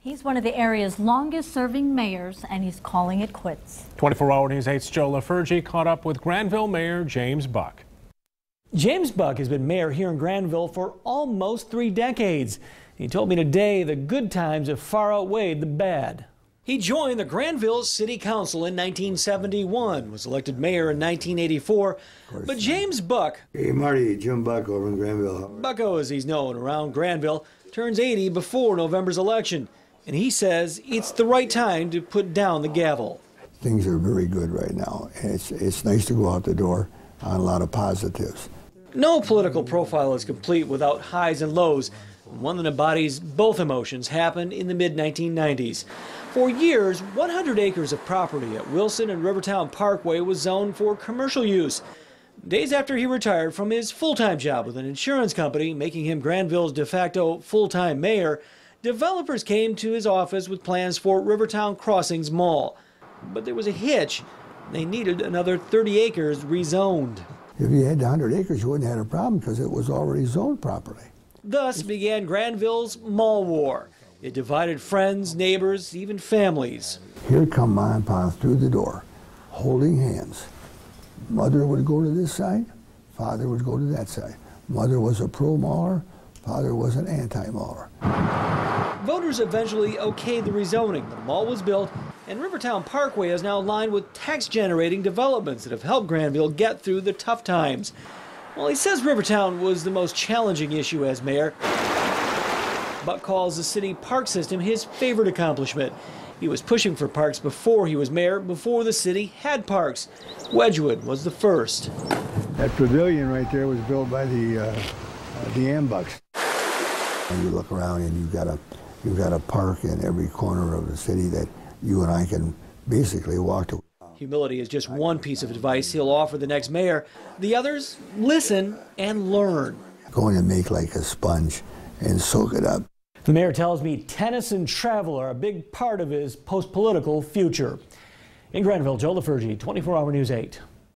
He's one of the area's longest-serving mayors, and he's calling it quits. 24-Hour News 8's Joe LaFurgey caught up with Grandville Mayor James Buck. James Buck has been mayor here in Grandville for almost 3 decades. He told me today the good times have far outweighed the bad. He joined the Grandville City Council in 1971, was elected mayor in 1984, but James Buck, hey Marty, Jim Buck over in Granville. Bucko as he's known around Grandville, turns 80 before November's election, and he says it's the right time to put down the gavel. Things are very good right now, and it's nice to go out the door on a lot of positives. No political profile is complete without highs and lows. One that embodies both emotions happened in the mid-1990s. For years, 100 acres of property at Wilson and Rivertown Parkway was zoned for commercial use. Days after he retired from his full-time job with an insurance company, making him Grandville's de facto full-time mayor, developers came to his office with plans for Rivertown Crossings Mall. But there was a hitch. They needed another 30 acres rezoned. If you had 100 acres, you wouldn't have had a problem because it was already zoned properly. Thus began Grandville's mall war. It divided friends, neighbors, even families. Here come Ma and Pa through the door, holding hands. Mother would go to this side, father would go to that side. Mother was a pro-mauler, father was an anti-mauler. Voters eventually okayed the rezoning. The mall was built, and Rivertown Parkway is now lined with tax-generating developments that have helped Grandville get through the tough times. Well, he says Rivertown was the most challenging issue as mayor, but calls the city park system his favorite accomplishment. He was pushing for parks before he was mayor, before the city had parks. Wedgwood was the first. That pavilion right there was built by the Ambucks. And you look around and you've got a park in every corner of the city that you and I can basically walk to. Humility is just one piece of advice he'll offer the next mayor. The others, listen and learn. Going to make like a sponge and soak it up. The mayor tells me tennis and travel are a big part of his post-political future. In Grandville, Joe LaFurgey, 24-Hour News 8.